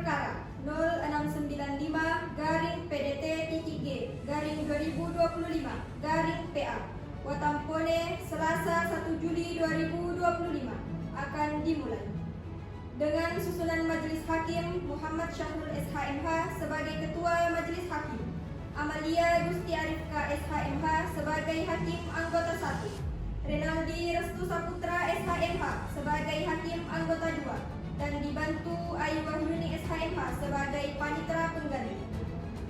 perkara 0695-PDT-G-2025 Watampone Selasa 1 Juli 2025 akan dimulai. Dengan susunan Majelis Hakim Muhammad Syahrul SHMH sebagai Ketua Majelis Hakim, Amalia Gusti Arifka SHMH sebagai Hakim Anggota 1, Renaldi Restu Saputra SHMH sebagai Hakim Anggota 2, dan dibantu Ayu Wahyuni SHMH sebagai Panitera Pengganti.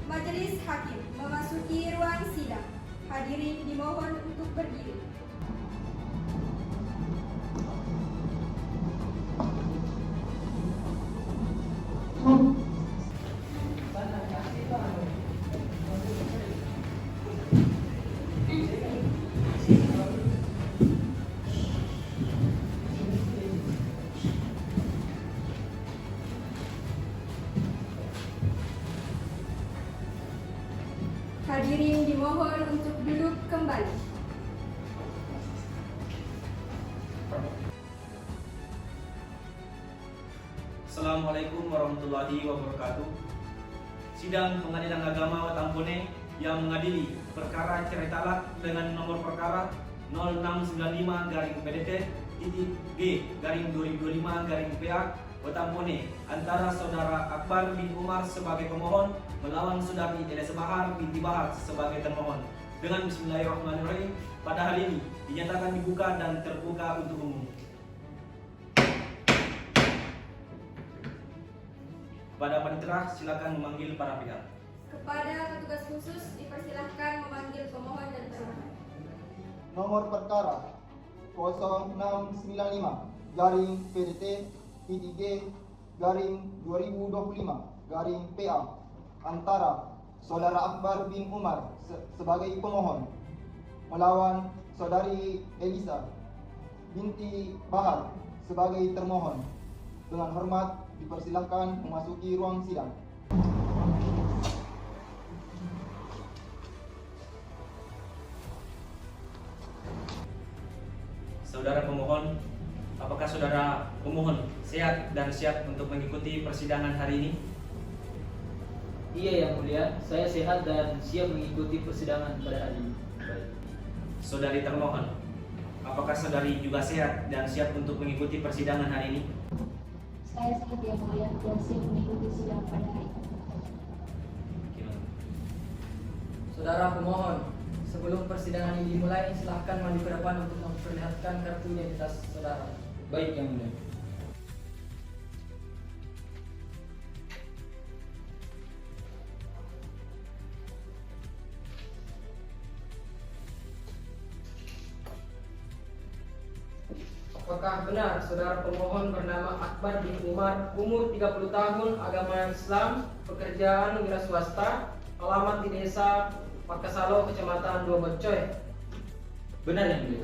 Majelis Hakim memasuki ruang sidang. Hadirin dimohon untuk berdiri. Hadirin dimohon untuk duduk kembali. Assalamualaikum warahmatullahi wabarakatuh. Sidang Pengadilan Agama Watampone yang mengadili perkara cerai talak dengan nomor perkara 0695-PDT-G-2025-PA Watampone antara Saudara Akbar bin Umar sebagai pemohon melawan Saudari Elisa Bahar binti Bahar sebagai termohon. Dengan bismillahirrahmanirrahim, pada hari ini dinyatakan dibuka dan terbuka untuk umum. Kepada panitera silakan memanggil para pihak. Kepada petugas khusus dipersilahkan memanggil pemohon dan termohon. Nomor perkara 0695-PDT-G-2025-PA antara Saudara Akbar bin Umar sebagai pemohon melawan Saudari Elisa binti Bahar sebagai termohon. Dengan hormat dipersilakan memasuki ruang sidang. Saudara pemohon, apakah saudara pemohon sehat dan siap untuk mengikuti persidangan hari ini? Iya yang mulia, saya sehat dan siap mengikuti persidangan pada hari ini. Baik. Saudari termohon, apakah saudari juga sehat dan siap untuk mengikuti persidangan hari ini? Saya sehat yang mulia dan siap mengikuti sidang pada hari ini. Saudara pemohon, sebelum persidangan ini dimulai, silahkan maju ke depan untuk memperlihatkan kartu identitas saudara. Baik yang mulia. Apakah benar saudara pemohon bernama Akbar bin Umar, umur 30 tahun, agama Islam, pekerjaan wira swasta, alamat di desa Pakasalo, Kecamatan Dua Bocoy? Benar yang mulia.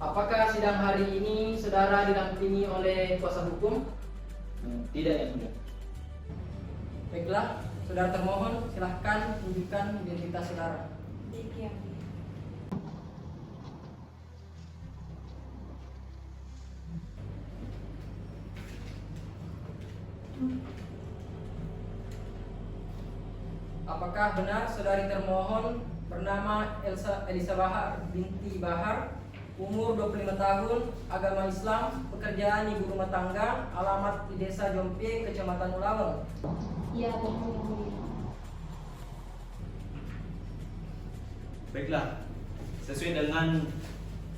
Apakah sidang hari ini saudara didampingi oleh kuasa hukum? Tidak yang mulia. Baiklah, saudara termohon silahkan tunjukkan identitas saudara. Apakah benar saudari termohon bernama Elisa Bahar binti Bahar, umur 25 tahun, agama Islam, pekerjaan ibu rumah tangga, alamat di desa Jompe, Kecamatan Ulaweng? Iya, benar yang mulia. Baiklah, sesuai dengan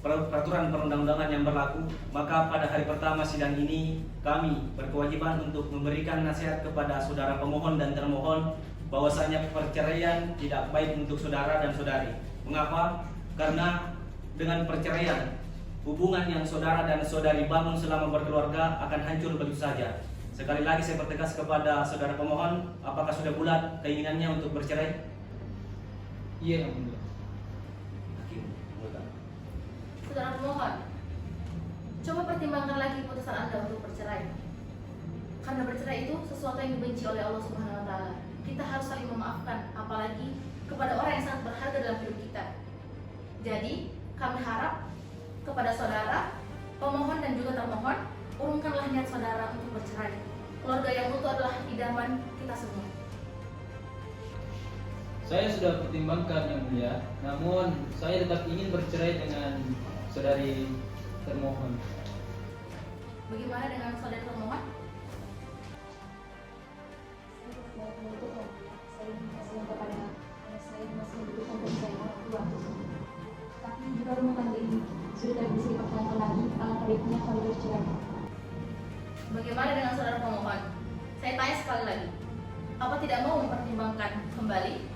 peraturan perundang-undangan yang berlaku, maka pada hari pertama sidang ini kami berkewajiban untuk memberikan nasihat kepada saudara pemohon dan termohon bahwasanya perceraian tidak baik untuk saudara dan saudari. Mengapa? Karena dengan perceraian, hubungan yang saudara dan saudari bangun selama berkeluarga akan hancur begitu saja. Sekali lagi saya pertegas kepada saudara pemohon, apakah sudah bulat keinginannya untuk bercerai? Iya yang mulia. Saudara pemohon, coba pertimbangkan lagi keputusan Anda untuk bercerai. Karena bercerai itu sesuatu yang dibenci oleh Allah Subhanahu wa Ta'ala. Kita harus saling memaafkan, apalagi kepada orang yang sangat berharga dalam hidup kita. Jadi, kami harap kepada saudara, pemohon dan juga termohon, urungkanlah niat saudara untuk bercerai. Keluarga yang utuh adalah idaman kita semua. Saya sudah pertimbangkan yang mulia, namun saya tetap ingin bercerai dengan saudari termohon. Bagaimana dengan saudara termohon? Tapi jika rumah tangga ini sudah tidak bisa dipertahankan lagi, alangkah baiknya kami bercerai. Bagaimana dengan saudara pemohon? Saya tanya sekali lagi, apa tidak mau mempertimbangkan kembali?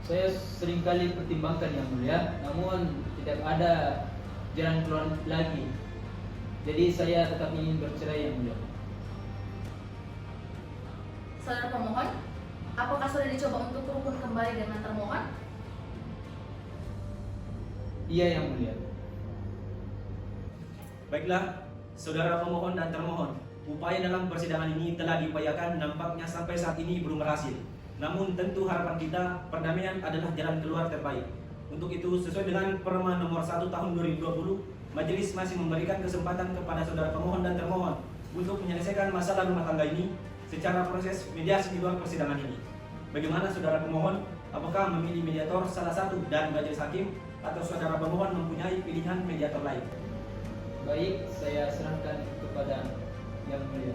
Saya seringkali pertimbangkan yang mulia, namun tidak ada jalan keluar lagi. Jadi saya tetap ingin bercerai yang mulia. Saudara pemohon, apakah sudah dicoba untuk rukun kembali dengan termohon? Iya yang mulia. Baiklah, saudara pemohon dan termohon, upaya dalam persidangan ini telah diupayakan, nampaknya sampai saat ini belum berhasil. Namun tentu harapan kita perdamaian adalah jalan keluar terbaik. Untuk itu, sesuai dengan Perma nomor 1 tahun 2020, majelis masih memberikan kesempatan kepada saudara pemohon dan termohon untuk menyelesaikan masalah rumah tangga ini secara proses mediasi di luar persidangan ini. Bagaimana saudara pemohon? Apakah memilih mediator salah satu dan majelis hakim, atau saudara pemohon mempunyai pilihan mediator lain? Baik, saya serahkan kepada yang mulia.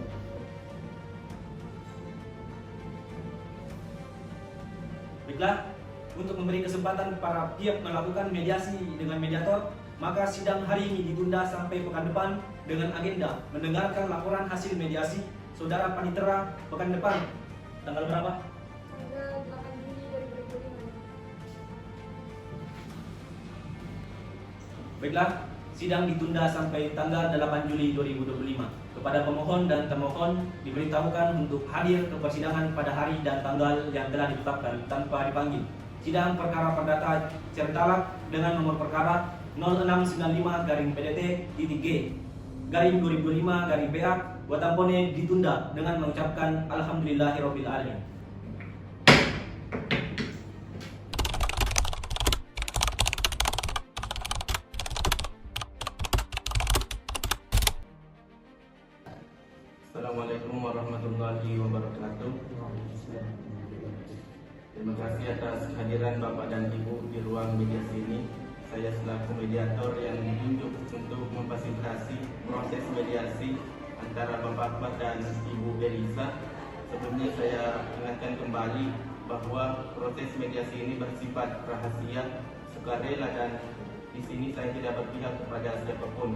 Baiklah, untuk memberi kesempatan para pihak melakukan mediasi dengan mediator, maka sidang hari ini ditunda sampai pekan depan dengan agenda mendengarkan laporan hasil mediasi saudara panitera pekan depan. Tanggal berapa? Tanggal 8 Juni 2025. Baiklah, sidang ditunda sampai tanggal 8 Juli 2025. Kepada pemohon dan termohon diberitahukan untuk hadir ke persidangan pada hari dan tanggal yang telah ditetapkan tanpa dipanggil. Sidang perkara perdata Certalak dengan nomor perkara 0695-PDT-G-2005-PA Watampone ditunda dengan mengucapkan Alhamdulillahirabbil alamin. Assalamualaikum warahmatullahi wabarakatuh. Terima kasih atas kehadiran Bapak dan Ibu di ruang mediasi ini. Saya selaku mediator yang ditunjuk untuk memfasilitasi proses mediasi antara Bapak Akbar dan Ibu Elisa. Sebelumnya saya ingatkan kembali bahwa proses mediasi ini bersifat rahasia, sukarela, dan di sini saya tidak berpihak kepada siapapun.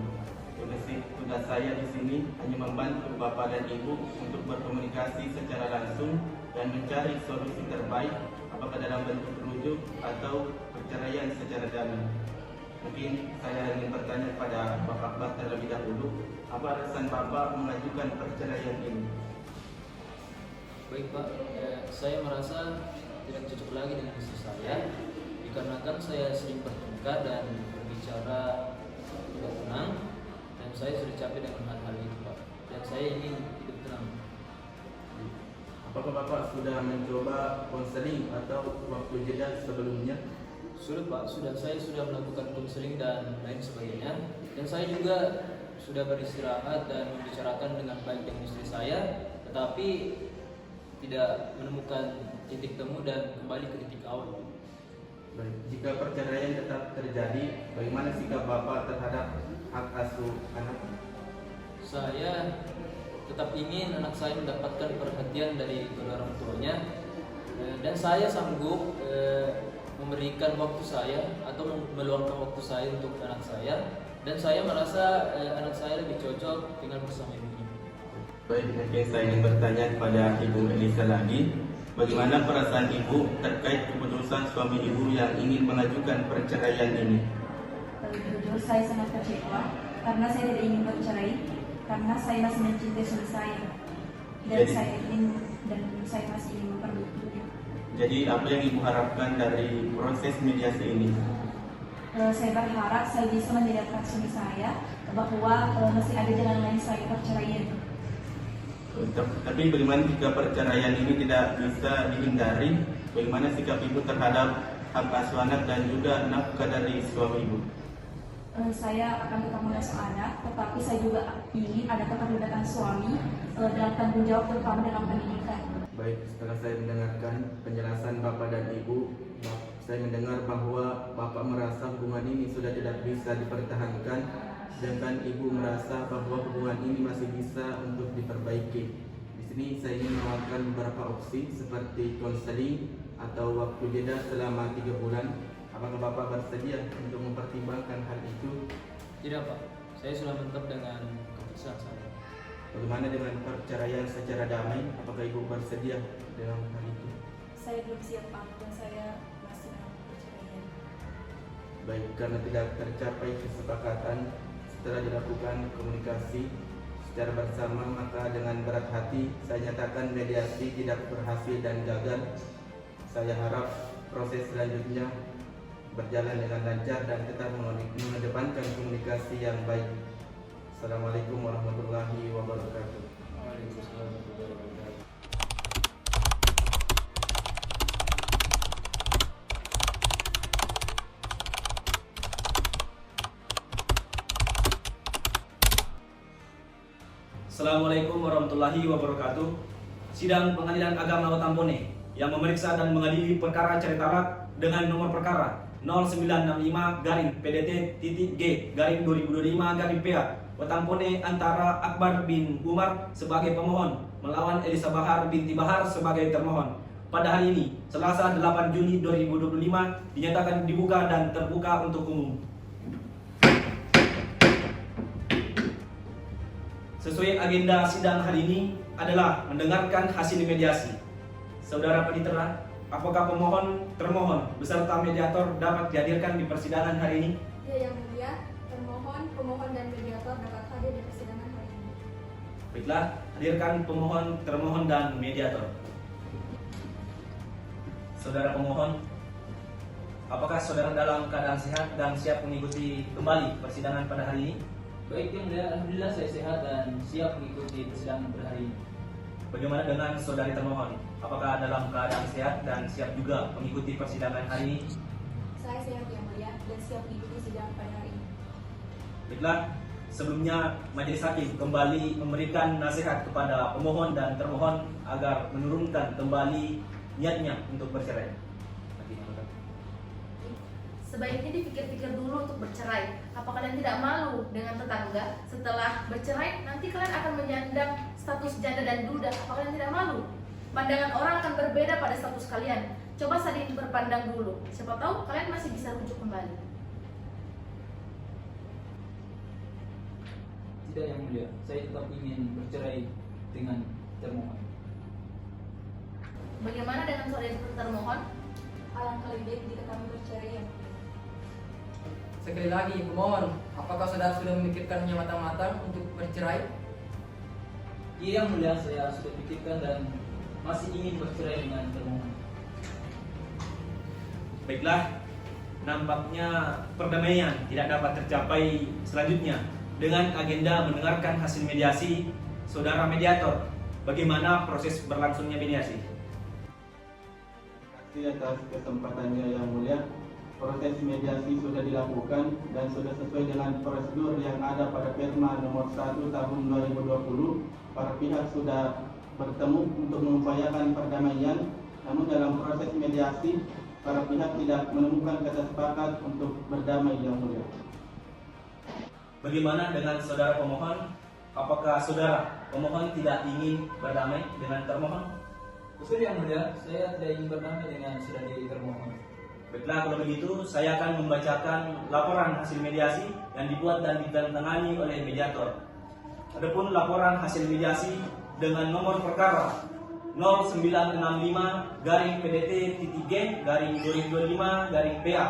Tugas saya di sini hanya membantu Bapak dan Ibu untuk berkomunikasi secara langsung dan mencari solusi terbaik, apakah dalam bentuk rujuk atau perceraian secara damai. Mungkin saya ingin bertanya kepada Bapak Akbar terlebih dahulu, apa alasan Bapak mengajukan perceraian ini? Baik Pak, saya merasa tidak cocok lagi dengan istri saya, dikarenakan saya sering bertengkar dan berbicara tidak tenang. Dan saya sudah capek dengan hal-hal itu Pak, dan saya ingin hidup tenang. Apakah Bapak sudah mencoba konseling atau waktu jeda sebelumnya? Sudah Pak, saya sudah melakukan konseling dan lain sebagainya. Dan saya juga sudah beristirahat dan membicarakan dengan baik dengan istri saya, tetapi tidak menemukan titik temu dan kembali ke titik awal. Baik, jika perceraian tetap terjadi, bagaimana sikap Bapak terhadap hak asuh anak? Saya tetap ingin anak saya mendapatkan perhatian dari kedua orang tuanya, dan saya sanggup memberikan waktu saya atau meluangkan waktu saya untuk anak saya, dan saya merasa anak saya lebih cocok dengan bersama ibunya. Baik, mungkin saya ingin bertanya kepada Ibu Elisa lagi, bagaimana perasaan Ibu terkait keputusan suami Ibu yang ingin mengajukan perceraian ini? Jujur saya sangat kecewa karena saya tidak ingin bercerai, karena saya masih mencintai suami saya dan saya masih ingin memperbaikinya. Jadi apa yang Ibu harapkan dari proses mediasi ini? Saya berharap saya bisa menyadarkan suami saya bahwa masih ada jalan lain selain perceraian. Tapi bagaimana jika perceraian ini tidak bisa dihindari? Bagaimana sikap Ibu terhadap hak asuh anak dan juga nafkah dari suami Ibu? Saya akan tetap mengasuh anak, tetapi saya juga ingin ada keterlibatan suami dalam tanggung jawab terutama dalam pendidikan. Baik, setelah saya mendengarkan penjelasan Bapak dan Ibu, saya mendengar bahwa Bapak merasa hubungan ini sudah tidak bisa dipertahankan, sedangkan Ibu merasa bahwa hubungan ini masih bisa untuk diperbaiki. Di sini saya ingin menawarkan beberapa opsi seperti konseling atau waktu jeda selama 3 bulan. Apakah Bapak bersedia untuk mempertimbangkan hal itu? Tidak Pak, saya sudah mantap dengan keputusan saya. Bagaimana dengan perceraian secara damai? Apakah Ibu bersedia dengan hal itu? Saya belum siap Pak, dan saya masih dalam perceraian. Baik, karena tidak tercapai kesepakatan setelah dilakukan komunikasi secara bersama, maka dengan berat hati saya nyatakan mediasi tidak berhasil dan gagal. Saya harap proses selanjutnya berjalan dengan lancar dan tetap mengedepankan komunikasi yang baik. Assalamualaikum warahmatullahi wabarakatuh. Waalaikumsalam warahmatullahi wabarakatuh. Assalamualaikum warahmatullahi wabarakatuh. Sidang Pengadilan Agama Watampone yang memeriksa dan mengadili perkara cerai talak dengan nomor perkara 0965-PDT-G-2025-PA Watampone antara Akbar bin Umar sebagai pemohon melawan Elisa Bahar binti Bahar sebagai termohon. Pada hari ini, Selasa 8 Juni 2025, dinyatakan dibuka dan terbuka untuk umum. Sesuai agenda sidang hari ini adalah mendengarkan hasil mediasi. Saudara Panitera, apakah pemohon, termohon, beserta mediator dapat dihadirkan di persidangan hari ini? Ya, Yang Mulia, termohon, pemohon, dan mediator dapat hadir di persidangan hari ini. Baiklah, hadirkan pemohon, termohon, dan mediator. Saudara pemohon, apakah saudara dalam keadaan sehat dan siap mengikuti kembali persidangan pada hari ini? Baik Yang Mulia, alhamdulillah saya sehat dan siap mengikuti persidangan pada hari ini. Bagaimana dengan saudari termohon? Apakah dalam keadaan sehat dan siap juga mengikuti persidangan hari ini? Saya sehat Yang Mulia dan siap mengikuti sidang pada hari ini. Baiklah, sebelumnya Majelis Hakim kembali memberikan nasihat kepada pemohon dan termohon agar menurunkan kembali niatnya untuk bercerai. Sebaiknya dipikir-pikir dulu untuk bercerai. Apa kalian tidak malu dengan tetangga? Setelah bercerai, nanti kalian akan menyandang status janda dan duda. Apa kalian tidak malu? Pandangan orang akan berbeda pada status kalian. Coba saling berpandang dulu. Siapa tahu kalian masih bisa rujuk kembali. Tidak Yang Mulia, saya tetap ingin bercerai dengan termohon. Bagaimana dengan saudara termohon? Alangkah lebih baik jika kami bercerai Yang Mulia. Sekali lagi, pemohon, apakah saudara sudah memikirkannya matang-matang untuk bercerai? Iya Yang Mulia, saya sudah pikirkan dan masih ingin bercerai dengan termohon. Baiklah, nampaknya perdamaian tidak dapat tercapai selanjutnya dengan agenda mendengarkan hasil mediasi. Saudara mediator, bagaimana proses berlangsungnya mediasi? Terima kasih atas kesempatannya Yang Mulia. Proses mediasi sudah dilakukan dan sudah sesuai dengan prosedur yang ada pada Perma nomor 1 tahun 2020. Para pihak sudah bertemu untuk mengupayakan perdamaian. Namun dalam proses mediasi, para pihak tidak menemukan kata sepakat untuk berdamai Yang Mulia. Bagaimana dengan saudara pemohon? Apakah saudara pemohon tidak ingin berdamai dengan termohon? Betul Yang Mulia, saya tidak ingin berdamai dengan saudari termohon. Baiklah, kalau begitu saya akan membacakan laporan hasil mediasi yang dibuat dan ditandatangani oleh mediator. Adapun laporan hasil mediasi dengan nomor perkara 0965-PDT-G-2025-PA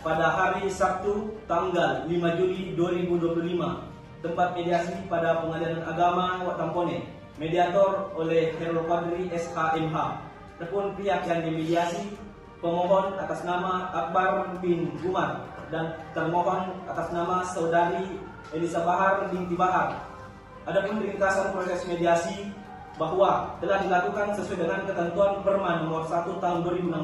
pada hari Sabtu tanggal 5 Juli 2025. Tempat mediasi pada Pengadilan Agama Watampone. Mediator oleh Khairul Qadri SHMH. Adapun pihak yang dimediasi, pemohon atas nama Akbar bin Umar dan termohon atas nama saudari Elisa Bahar binti Bahar. Adapun ringkasan proses mediasi bahwa telah dilakukan sesuai dengan ketentuan Perma nomor 1 tahun 2016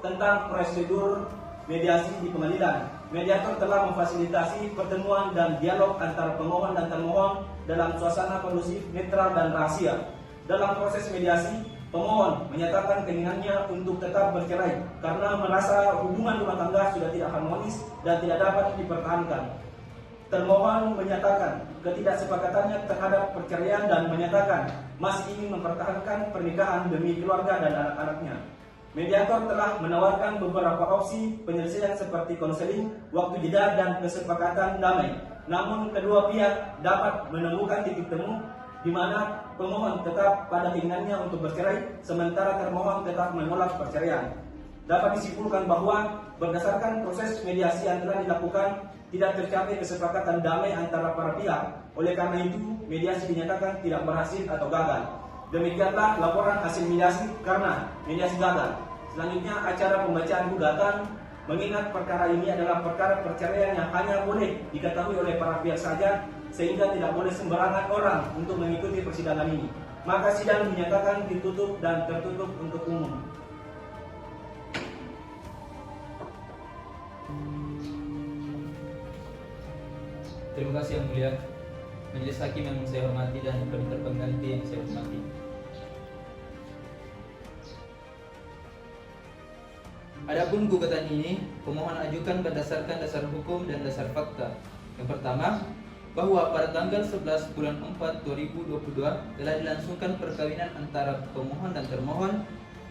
tentang prosedur mediasi di pengadilan. Mediator telah memfasilitasi pertemuan dan dialog antara pemohon dan termohon dalam suasana kondusif, netral, dan rahasia. Dalam proses mediasi, pemohon menyatakan keinginannya untuk tetap bercerai karena merasa hubungan rumah tangga sudah tidak harmonis dan tidak dapat dipertahankan. Termohon menyatakan ketidaksepakatannya terhadap perceraian dan menyatakan masih ingin mempertahankan pernikahan demi keluarga dan anak-anaknya. Mediator telah menawarkan beberapa opsi penyelesaian seperti konseling, waktu jeda, dan kesepakatan damai. Namun kedua pihak dapat menemukan titik temu di mana pemohon tetap pada keinginannya untuk bercerai, sementara termohon tetap menolak perceraian. Dapat disimpulkan bahwa berdasarkan proses mediasi yang telah dilakukan, tidak tercapai kesepakatan damai antara para pihak. Oleh karena itu, mediasi dinyatakan tidak berhasil atau gagal. Demikianlah laporan hasil mediasi karena mediasi gagal. Selanjutnya acara pembacaan gugatan, mengingat perkara ini adalah perkara perceraian yang hanya boleh diketahui oleh para pihak saja, sehingga tidak boleh sembarangan orang untuk mengikuti persidangan ini. Maka sidang dinyatakan ditutup dan tertutup untuk umum. Terima kasih Yang Mulia Majelis Hakim yang saya hormati dan penduduk pengganti yang saya hormati. Adapun gugatan ini, pemohon ajukan berdasarkan dasar hukum dan dasar fakta. Yang pertama, bahwa pada tanggal 11 bulan 4 2022 telah dilangsungkan perkawinan antara pemohon dan termohon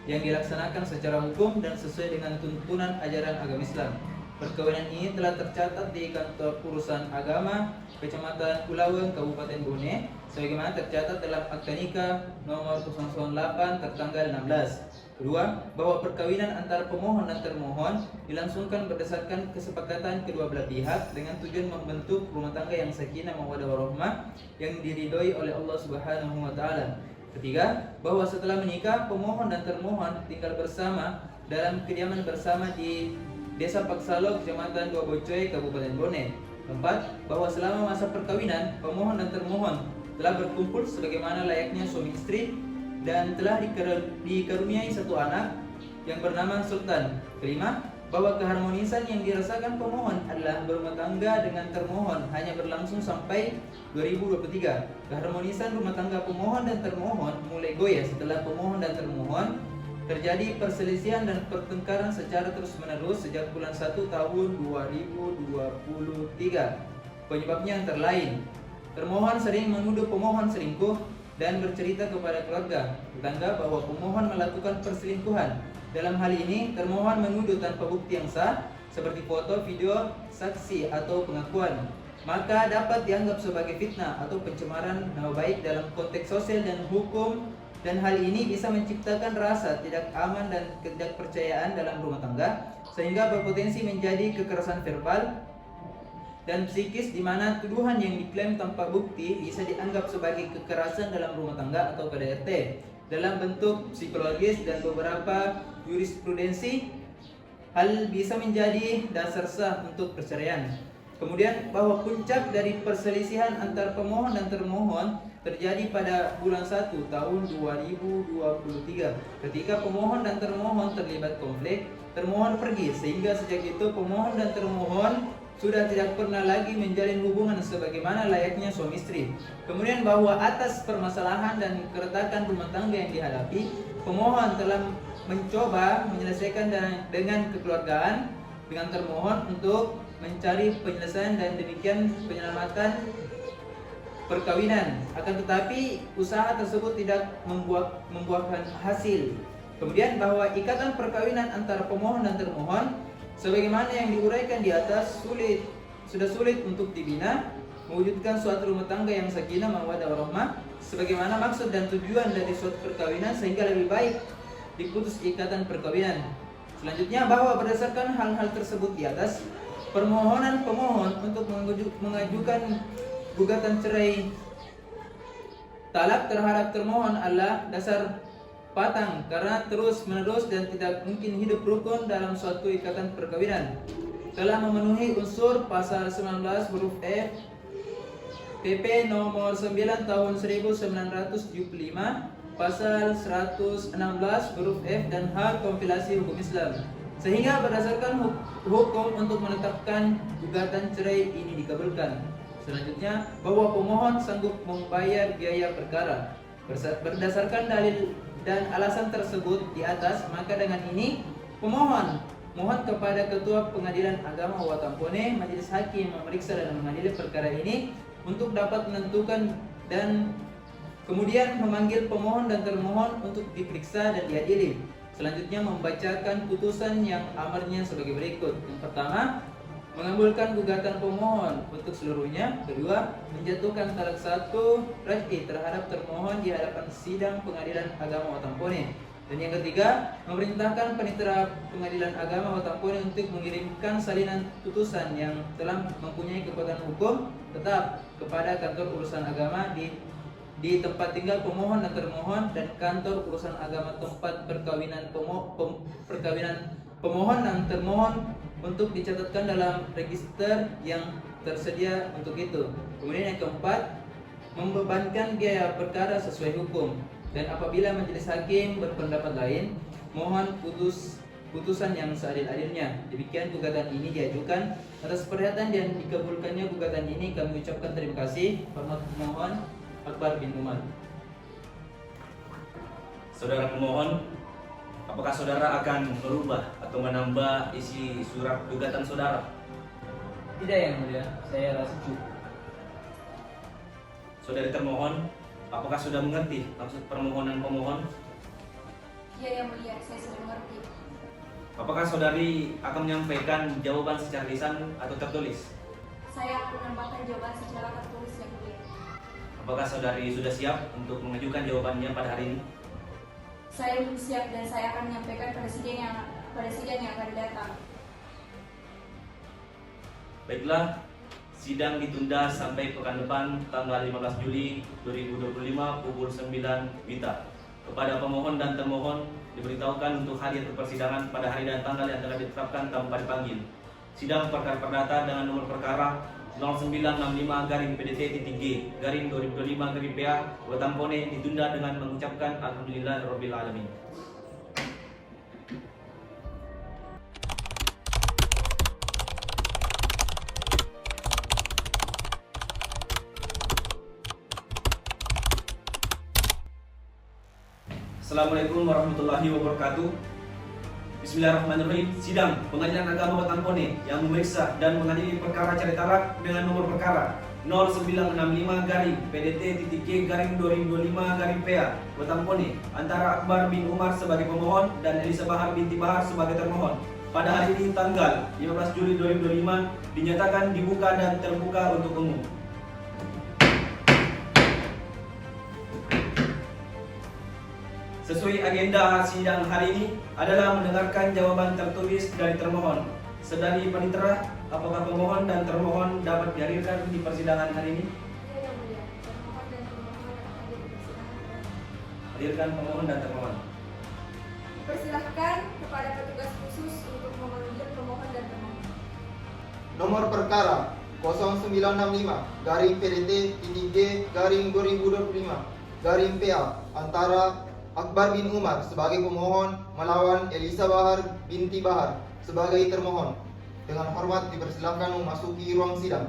yang dilaksanakan secara hukum dan sesuai dengan tuntunan ajaran agama Islam. Perkawinan ini telah tercatat di Kantor Urusan Agama Kecamatan Kulaweng, Kabupaten Bone, sebagaimana tercatat dalam Akta Nikah nomor 008 tertanggal 16. Kedua, bahwa perkawinan antara pemohon dan termohon dilangsungkan berdasarkan kesepakatan kedua belah pihak dengan tujuan membentuk rumah tangga yang sakinah mawaddah warahmah yang diridhoi oleh Allah Subhanahu wa taala. Ketiga, bahwa setelah menikah pemohon dan termohon tinggal bersama dalam kediaman bersama di Desa Paksalo, Kecamatan Dua Bocoy, Kabupaten Bone. Keempat, bahwa selama masa perkawinan pemohon dan termohon telah berkumpul sebagaimana layaknya suami istri dan telah dikaruniai satu anak yang bernama Sultan. Kelima, bahwa keharmonisan yang dirasakan pemohon adalah berumah tangga dengan termohon hanya berlangsung sampai 2023. Keharmonisan rumah tangga pemohon dan termohon mulai goyah setelah pemohon dan termohon terjadi perselisihan dan pertengkaran secara terus-menerus sejak bulan 1 tahun 2023. Penyebabnya antara lain, termohon sering menuduh pemohon selingkuh dan bercerita kepada keluarga tetangga bahwa pemohon melakukan perselingkuhan. Dalam hal ini, termohon menuduh tanpa bukti yang sah seperti foto, video, saksi atau pengakuan, maka dapat dianggap sebagai fitnah atau pencemaran nama baik dalam konteks sosial dan hukum, dan hal ini bisa menciptakan rasa tidak aman dan ketidakpercayaan dalam rumah tangga sehingga berpotensi menjadi kekerasan verbal dan psikis di mana tuduhan yang diklaim tanpa bukti bisa dianggap sebagai kekerasan dalam rumah tangga atau KDRT dalam bentuk psikologis dan beberapa jurisprudensi. Hal bisa menjadi dasar sah untuk perceraian. Kemudian bahwa puncak dari perselisihan antar pemohon dan termohon terjadi pada bulan 1 tahun 2023 ketika pemohon dan termohon terlibat konflik. Termohon pergi sehingga sejak itu pemohon dan termohon sudah tidak pernah lagi menjalin hubungan sebagaimana layaknya suami istri. Kemudian bahwa atas permasalahan dan keretakan rumah tangga yang dihadapi, pemohon telah mencoba menyelesaikan dengan kekeluargaan dengan termohon untuk mencari penyelesaian dan demikian penyelamatan perkawinan. Akan tetapi usaha tersebut tidak membuahkan hasil. Kemudian bahwa ikatan perkawinan antara pemohon dan termohon sebagaimana yang diuraikan di atas sudah sulit untuk dibina, mewujudkan suatu rumah tangga yang sakinah mawaddah warahmah sebagaimana maksud dan tujuan dari suatu perkawinan, sehingga lebih baik diputus ikatan perkawinan. Selanjutnya bahwa berdasarkan hal-hal tersebut di atas, permohonan pemohon untuk mengajukan gugatan cerai talak terhadap termohon adalah dasar patang karena terus-menerus dan tidak mungkin hidup rukun dalam suatu ikatan perkawinan. Telah memenuhi unsur pasal 19 huruf F PP nomor 9 tahun 1975, pasal 116 huruf F dan H kompilasi hukum Islam. sehingga berdasarkan hukum untuk menetapkan gugatan cerai ini dikabulkan. Selanjutnya, bahwa pemohon sanggup membayar biaya perkara. Berdasarkan dalil dan alasan tersebut di atas, maka dengan ini pemohon mohon kepada Ketua Pengadilan Agama Watampone Majelis Hakim memeriksa dan mengadili perkara ini untuk dapat menentukan dan kemudian memanggil pemohon dan termohon untuk diperiksa dan diadili. Selanjutnya membacakan putusan yang amarnya sebagai berikut. Yang pertama, mengabulkan gugatan pemohon untuk seluruhnya. Kedua, menjatuhkan talak 1 raj'i terhadap termohon di hadapan sidang Pengadilan Agama Watampone. Dan yang ketiga, memerintahkan panitera Pengadilan Agama Watampone untuk mengirimkan salinan putusan yang telah mempunyai kekuatan hukum tetap kepada kantor urusan agama di tempat tinggal pemohon dan termohon, dan kantor urusan agama tempat perkawinan pemohon dan termohon untuk dicatatkan dalam register yang tersedia untuk itu. Kemudian yang keempat, membebankan biaya perkara sesuai hukum. Dan apabila majelis hakim berpendapat lain, mohon putusan yang seadil-adilnya. Demikian gugatan ini diajukan. Atas perhatian dan dikabulkannya gugatan ini, kami ucapkan terima kasih. Hormat pemohon Akbar bin Umar. Saudara pemohon, apakah saudara akan merubah atau menambah isi surat gugatan saudara? Tidak, Yang Mulia, saya rasa cukup. Saudari termohon, apakah sudah mengerti maksud permohonan pemohon? Ya, Yang Mulia, saya sudah mengerti. Apakah saudari akan menyampaikan jawaban secara lisan atau tertulis? Saya akan menambahkan jawaban secara tertulis, Yang Mulia. Apakah saudari sudah siap untuk mengajukan jawabannya pada hari ini? Saya belum siap dan saya akan menyampaikan pada sidang yang akan datang. Baiklah, sidang ditunda sampai pekan depan tanggal 15 Juli 2025 pukul 9 WITA. Kepada pemohon dan termohon diberitahukan untuk hadir ke persidangan pada hari dan tanggal yang telah ditetapkan tanpa dipanggil. Sidang perkara perdata dengan nomor perkara 0965-PDT-G-2025-PA Watampone ditunda dengan mengucapkan Alhamdulillahirabbil alamin. Assalamualaikum warahmatullahi wabarakatuh. Bismillahirrahmanirrahim. Sidang Pengadilan Agama Watampone yang memeriksa dan mengadili perkara cerai talak dengan nomor perkara 0965-PDT-G-2025-PA Watampone antara Akbar bin Umar sebagai pemohon dan Elisa Bahar binti Bahar sebagai termohon pada hari ini tanggal 15 Juli 2025 dinyatakan dibuka dan terbuka untuk umum. Sesuai agenda sidang hari ini adalah mendengarkan jawaban tertulis dari termohon. Saudari panitera, apakah pemohon dan termohon dapat dihadirkan di persidangan hari ini? Ya, Yang Mulia, termohon dan termohon akan hadir di persidangan. Hadirkan pemohon dan termohon. Persilahkan kepada petugas khusus untuk memanggil pemohon dan termohon. Nomor perkara 0965-PDT-G-2025-PA antara Akbar bin Umar sebagai pemohon melawan Elisa Bahar binti Bahar sebagai termohon. Dengan hormat dipersilahkan memasuki ruang sidang.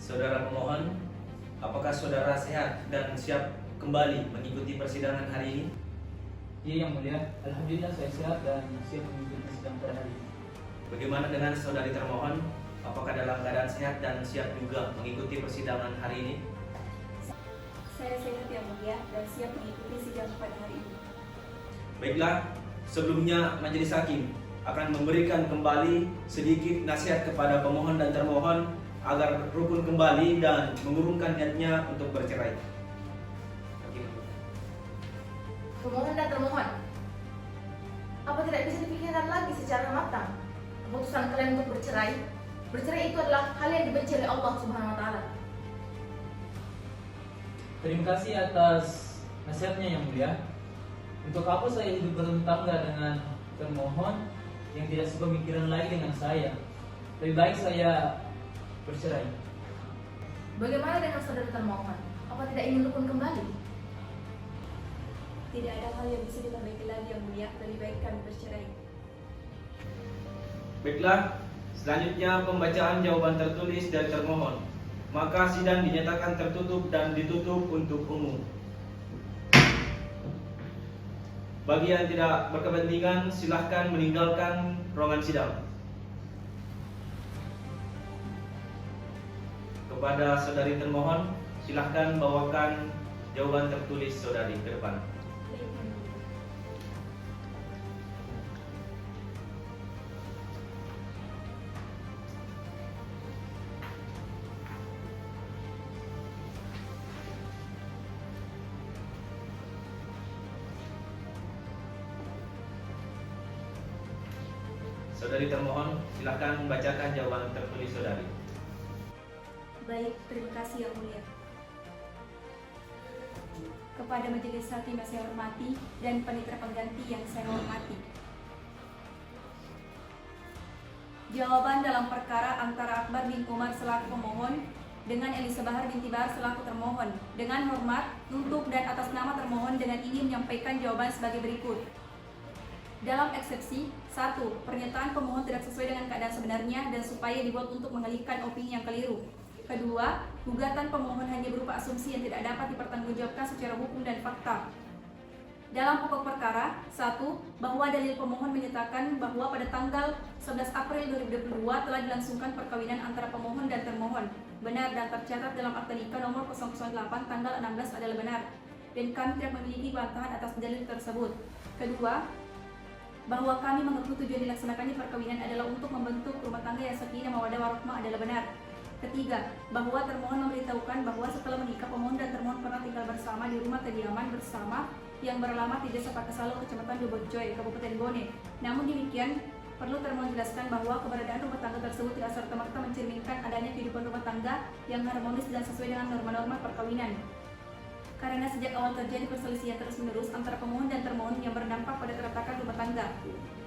Saudara pemohon, apakah saudara sehat dan siap kembali mengikuti persidangan hari ini? Iya, Yang Mulia, alhamdulillah saya sehat dan siap mengikuti sidang pada hari ini. Bagaimana dengan saudari termohon? Apakah dalam keadaan sehat dan siap juga mengikuti persidangan hari ini? Saya sehat, Yang Mulia, dan siap mengikuti sidang pada hari ini. Baiklah, sebelumnya majelis hakim akan memberikan kembali sedikit nasihat kepada pemohon dan termohon agar rukun kembali dan mengurungkan niatnya untuk bercerai. Pemohon dan termohon, apa tidak bisa dipikirkan lagi secara matang keputusan kalian untuk bercerai? Bercerai itu adalah hal yang dibenci oleh Allah Subhanahu wa Ta'ala. Terima kasih atas nasihatnya, Yang Mulia. Untuk apa saya hidup berumah tangga dengan termohon yang tidak sepemikiran lagi dengan saya? Lebih baik saya bercerai. Bagaimana dengan saudara termohon? Apa tidak ingin rukun kembali? Tidak ada hal yang bisa diperbaiki lagi yang mulia, lebih baik kami bercerai. Baiklah, selanjutnya pembacaan jawaban tertulis dari termohon. Maka sidang dinyatakan tertutup dan ditutup untuk umum. Bagi yang tidak berkepentingan, silahkan meninggalkan ruangan sidang. Kepada saudari termohon, silahkan bawakan jawaban tertulis saudari ke depan. Saudari termohon, silahkan membacakan jawaban tertulis saudari. Baik, terima kasih yang mulia. Kepada majelis hakim yang saya hormati dan panitera pengganti yang saya hormati. Jawaban dalam perkara antara Akbar bin Umar selaku pemohon dengan Elisa Bahar binti Bahar selaku termohon. Dengan hormat, untuk dan atas nama termohon dengan ini menyampaikan jawaban sebagai berikut. Dalam eksepsi, 1. Pernyataan pemohon tidak sesuai dengan keadaan sebenarnya dan supaya dibuat untuk mengalihkan opini yang keliru. Kedua, gugatan pemohon hanya berupa asumsi yang tidak dapat dipertanggungjawabkan secara hukum dan fakta. Dalam pokok perkara, 1. Bahwa dalil pemohon menyatakan bahwa pada tanggal 11 April 2022 telah dilangsungkan perkawinan antara pemohon dan termohon. Benar dan tercatat dalam akta nikah nomor 008 tanggal 16 adalah benar. Dan kami tidak memiliki bantahan atas dalil tersebut. Kedua, bahwa kami mengaku tujuan dilaksanakannya perkawinan adalah untuk membentuk rumah tangga yang sakinah mawaddah warahmah adalah benar. Ketiga, bahwa termohon memberitahukan bahwa setelah menikah pemohon dan termohon pernah tinggal bersama di rumah kediaman bersama yang beralamat di Desa Pakasalo, Kecamatan Dobojjoy, Kabupaten Bone. Namun demikian, perlu termohon jelaskan bahwa keberadaan rumah tangga tersebut tidak serta-merta mencerminkan adanya kehidupan rumah tangga yang harmonis dan sesuai dengan norma-norma perkawinan. Karena sejak awal terjadi perselisihan terus-menerus antara pemohon dan termohon yang berdampak pada keretakan rumah tangga.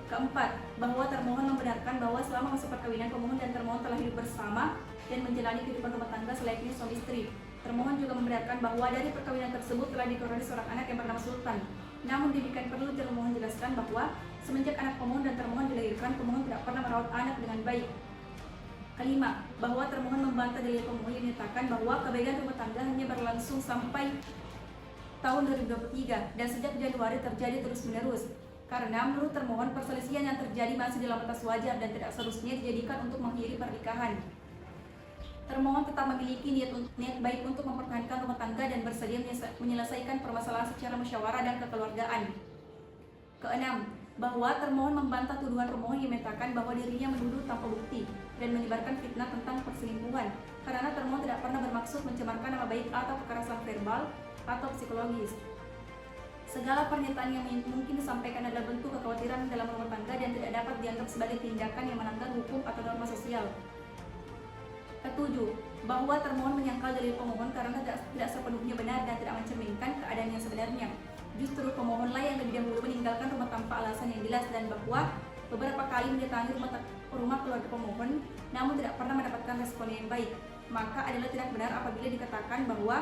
Keempat, bahwa termohon membenarkan bahwa selama masa perkawinan pemohon dan termohon telah hidup bersama dan menjalani kehidupan rumah tangga selayaknya suami istri. Termohon juga membenarkan bahwa dari perkawinan tersebut telah dikaruniai seorang anak yang bernama Sultan. Namun demikian perlu termohon jelaskan bahwa semenjak anak pemohon dan termohon dilahirkan, pemohon tidak pernah merawat anak dengan baik. Kelima, bahwa termohon membantah dalil pemohon yang menyatakan bahwa kebaikan rumah tangga hanya berlangsung sampai tahun 2023 dan sejak Januari terjadi terus-menerus. Karena menurut termohon perselisihan yang terjadi masih dalam batas wajar dan tidak seharusnya dijadikan untuk mengakhiri pernikahan. Termohon tetap memiliki niat baik untuk mempertahankan rumah tangga dan bersedia menyelesaikan permasalahan secara musyawarah dan kekeluargaan. Keenam, bahwa termohon membantah tuduhan pemohon yang menyatakan bahwa dirinya menuduh tanpa bukti dan menyebarkan fitnah tentang perselingkuhan. Karena termohon tidak pernah bermaksud mencemarkan nama baik atau kekerasan verbal atau psikologis. Segala pernyataan yang mungkin disampaikan adalah bentuk kekhawatiran dalam rumah tangga dan tidak dapat dianggap sebagai tindakan yang melanggar hukum atau norma sosial. Ketujuh, bahwa termohon menyangkal dalil pemohon karena tidak sepenuhnya benar dan tidak mencerminkan keadaan yang sebenarnya. Justru pemohonlah yang lebih dahulu meninggalkan rumah tanpa alasan yang jelas dan bahwa beberapa kali mendatangi rumah keluarga pemohon namun tidak pernah mendapatkan respon yang baik. Maka adalah tidak benar apabila dikatakan bahwa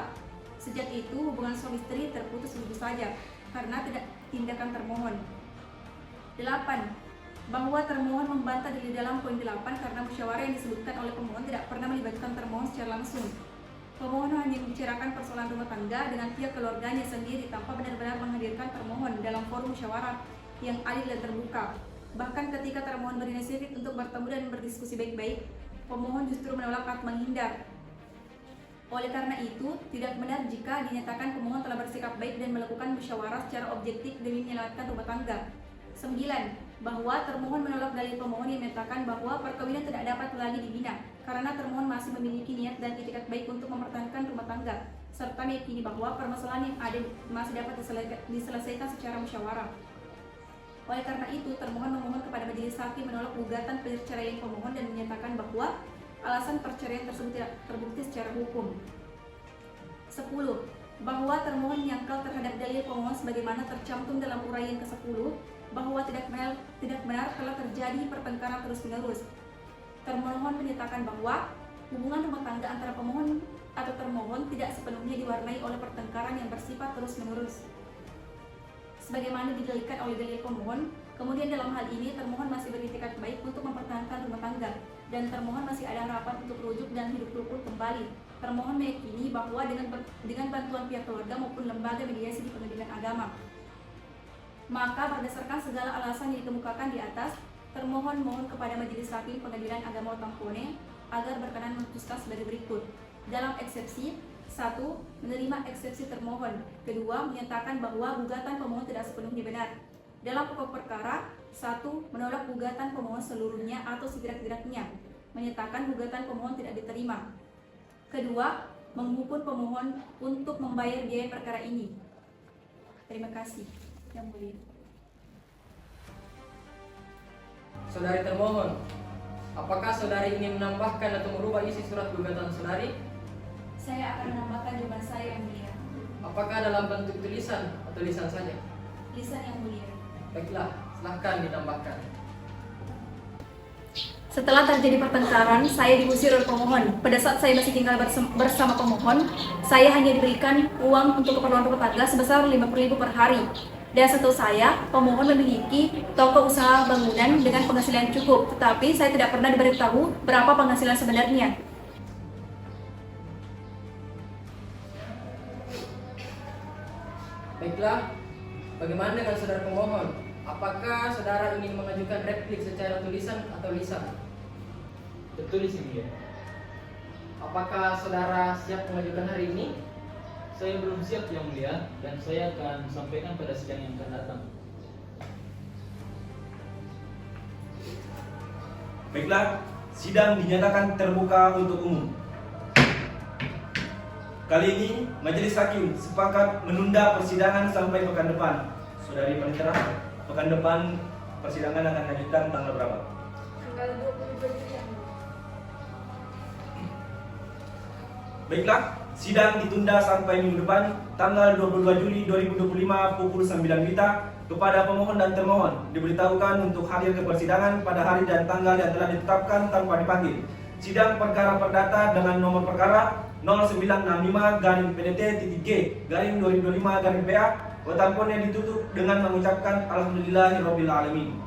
sejak itu hubungan suami istri terputus begitu saja karena tidak tindakan termohon. 8. Bahwa termohon membantah di dalam poin 8 karena musyawarah yang disebutkan oleh pemohon tidak pernah melibatkan termohon secara langsung. Pemohon hanya membicarakan persoalan rumah tangga dengan pihak keluarganya sendiri tanpa benar-benar menghadirkan termohon dalam forum musyawarah yang adil dan terbuka. Bahkan ketika termohon berinisiatif untuk bertemu dan berdiskusi baik-baik, pemohon justru menolak atau menghindar. Oleh karena itu, tidak benar jika dinyatakan pemohon telah bersikap baik dan melakukan musyawarah secara objektif demi menyelamatkan rumah tangga. 9. Bahwa termohon menolak dalil pemohon yang menyatakan bahwa perkawinan tidak dapat lagi dibina karena termohon masih memiliki niat dan itikat baik untuk mempertahankan rumah tangga serta meyakini bahwa permasalahan yang ada masih dapat diselesaikan secara musyawarah. Oleh karena itu, termohon memohon kepada majelis hakim menolak gugatan perceraian pemohon dan menyatakan bahwa alasan perceraian tersebut tidak terbukti secara hukum. 10. Bahwa termohon menyangkal terhadap dalil pemohon sebagaimana tercantum dalam uraian ke-10 bahwa tidak benar telah terjadi pertengkaran terus-menerus. Termohon menyatakan bahwa hubungan rumah tangga antara pemohon tidak sepenuhnya diwarnai oleh pertengkaran yang bersifat terus-menerus. Sebagaimana didalilkan oleh dalil pemohon, kemudian dalam hal ini termohon masih beritikat baik untuk mempertahankan rumah tangga dan termohon masih ada harapan untuk rujuk dan hidup rukun kembali. Termohon meyakini bahwa dengan bantuan pihak keluarga maupun lembaga mediasi di pengadilan agama, maka berdasarkan segala alasan yang dikemukakan di atas, termohon mohon kepada Majelis Hakim Pengadilan Agama Tampone agar berkenan memutuskan sebagai berikut. Dalam eksepsi 1. Menerima eksepsi termohon. 2. Menyatakan bahwa gugatan pemohon tidak sepenuhnya benar. Dalam pokok perkara 1. Menolak gugatan pemohon seluruhnya atau setidak-tidaknya, menyatakan gugatan pemohon tidak diterima. 2. Menghukum pemohon untuk membayar biaya perkara ini. Terima kasih. Yang mulia. Saudari termohon, apakah saudari ingin menambahkan atau merubah isi surat gugatan saudari? Saya akan menambahkan jawaban saya, yang mulia. Apakah dalam bentuk tulisan atau lisan saja? Lisan, yang mulia. Baiklah, silahkan ditambahkan. Setelah terjadi pertengkaran, saya diusir oleh pemohon. Pada saat saya masih tinggal bersama pemohon, saya hanya diberikan uang untuk keperluan rumah tangga sebesar 50.000 per hari. Dan setahu saya, pemohon memiliki toko usaha bangunan dengan penghasilan cukup, tetapi saya tidak pernah diberitahu berapa penghasilan sebenarnya. Baiklah, bagaimana dengan saudara pemohon? Apakah saudara ingin mengajukan replik secara tulisan atau lisan? Betul Yang Mulia. Apakah saudara siap mengajukan hari ini? Saya belum siap Yang Mulia, dan saya akan sampaikan pada sidang yang akan datang. Baiklah, sidang dinyatakan terbuka untuk umum. Kali ini Majelis Hakim sepakat menunda persidangan sampai pekan depan. Saudari Panitera, pekan depan persidangan akan dilanjutkan tanggal berapa? Tanggal 22 Juli. Baiklah, sidang ditunda sampai minggu depan tanggal 22 Juli 2025 pukul 9 WITA. Kepada pemohon dan termohon diberitahukan untuk hadir ke persidangan pada hari dan tanggal yang telah ditetapkan tanpa dipanggil. Sidang perkara perdata dengan nomor perkara 0965-PDT-G-2025-PA Tampone ditutup dengan mengucapkan Alhamdulillahirabbil alamin.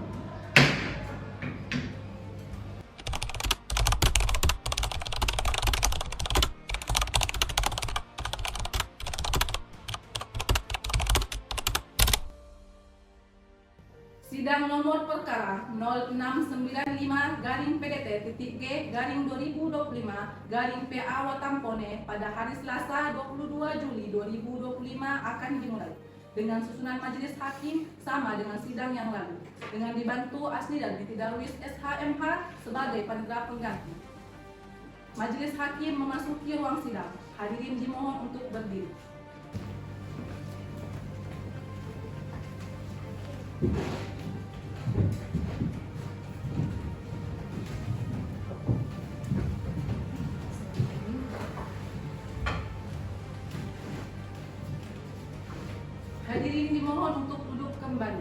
Sidang nomor perkara 0695-PDT-G-2025-PA Tampone pada hari Selasa 22 Juli 2025 akan dimulai dengan susunan majelis hakim sama dengan sidang yang lalu, dengan dibantu Asni dan Binti Darwis SHMH sebagai panitera pengganti. Majelis hakim memasuki ruang sidang. Hadirin dimohon untuk berdiri. Hadirin dimohon untuk duduk kembali.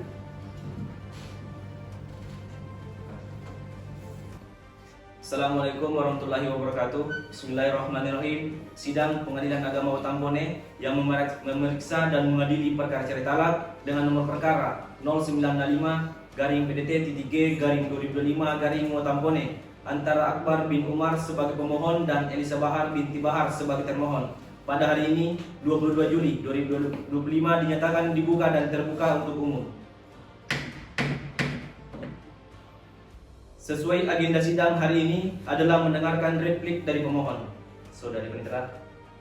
Assalamualaikum warahmatullahi wabarakatuh. Bismillahirrahmanirrahim. Sidang Pengadilan Agama Tampone yang memeriksa dan mengadili perkara cerai talak dengan nomor perkara 0965-PDT-G-2025 Tampone antara Akbar bin Umar sebagai pemohon dan Elisa Bahar binti Bahar sebagai termohon pada hari ini 22 Juli 2025 dinyatakan dibuka dan terbuka untuk umum. Sesuai agenda sidang hari ini adalah mendengarkan replik dari pemohon. Saudari Panitera,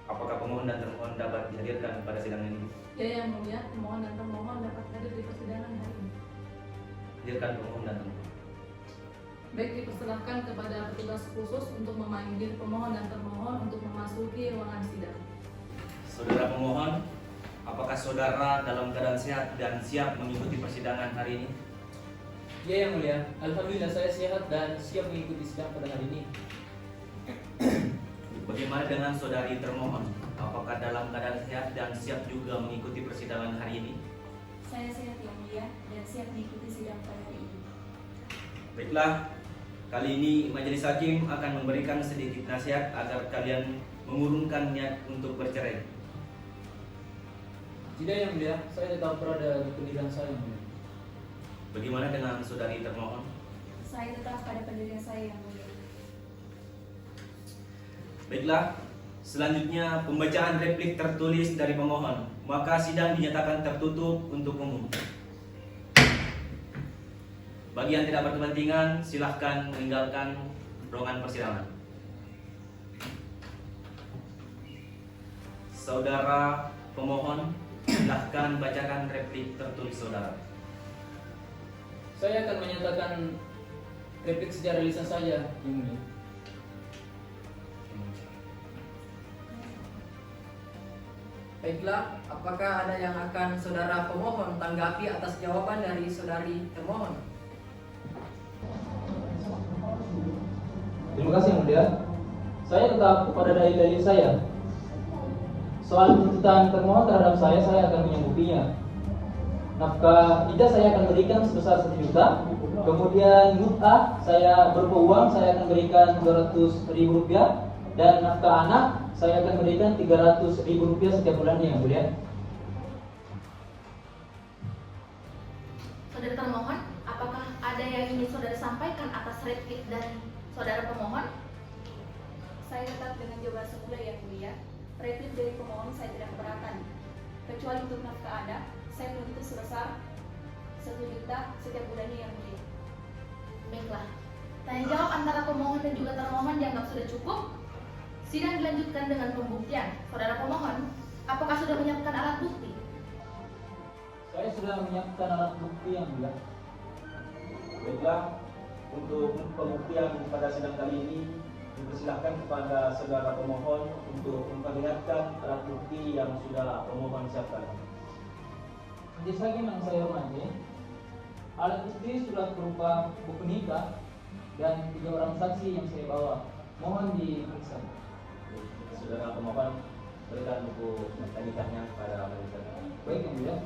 apakah pemohon dan termohon dapat dihadirkan pada sidang ini? Ya, yang mulia, pemohon dan termohon dapat hadir di persidangan hari ini. Hadirkan pemohon dan termohon. Baik, dipersilahkan kepada petugas khusus untuk memanggil pemohon dan termohon untuk memasuki ruangan sidang. Saudara pemohon, apakah saudara dalam keadaan sehat dan siap mengikuti persidangan hari ini? Ya Yang Mulia, alhamdulillah saya sehat dan siap mengikuti sidang pada hari ini. Bagaimana dengan saudari termohon? Apakah dalam keadaan sehat dan siap juga mengikuti persidangan hari ini? Saya sehat, yang mulia, dan siap mengikuti sidang pada hari ini. Baiklah, kali ini Majelis Hakim akan memberikan sedikit nasihat agar kalian mengurungkan niat untuk bercerai? Tidak yang mulia, saya tetap berada di pendirian saya yang mulia. Bagaimana dengan saudari termohon? Saya tetap pada pendirian saya yang mulia. Baiklah, selanjutnya pembacaan replik tertulis dari pemohon. Maka sidang dinyatakan tertutup untuk umum. Bagi yang tidak berkepentingan, silahkan meninggalkan ruangan persidangan. Saudara pemohon, silahkan bacakan replik tertulis saudara. Saya akan menyatakan replik secara lisan saja, yang mulia. Baiklah, apakah ada yang akan saudara pemohon tanggapi atas jawaban dari saudari termohon? Terima kasih yang mulia. Saya tetap kepada dalil-dalil saya. Soal tuntutan termohon terhadap saya akan menyanggupinya. Nafkah ijazah saya akan berikan sebesar 1 juta. Kemudian mut'ah saya berupa uang saya akan berikan 200.000 rupiah. Dan nafkah anak saya akan berikan 300.000 rupiah setiap bulannya yang mulia. Saudara termohon, apakah ada yang ingin saudara sampaikan atas replik dari saudara pemohon? Saya tetap dengan jawaban semula yang mulia. Replik dari pemohon saya tidak keberatan. Kecuali untuk nafkah anak, saya menuntut sebesar 1 juta setiap bulannya yang mulia. Baiklah, tanya jawab antara pemohon dan juga termohon dianggap sudah cukup. Sidang dilanjutkan dengan pembuktian. Saudara pemohon, apakah sudah menyiapkan alat bukti? Saya sudah menyiapkan alat bukti yang mulia. Baiklah, untuk pembuktian pada sidang kali ini dipersilahkan kepada saudara pemohon untuk memperlihatkan alat bukti yang sudah pemohon siapkan. Majelis hakim yang saya hormati, alat bukti surat berupa buku nikah dan 3 orang saksi yang saya bawa. Mohon diperiksa. Saudara pemohon, berikan buku nikahnya kepada majelis hakim. Baik yang mulia.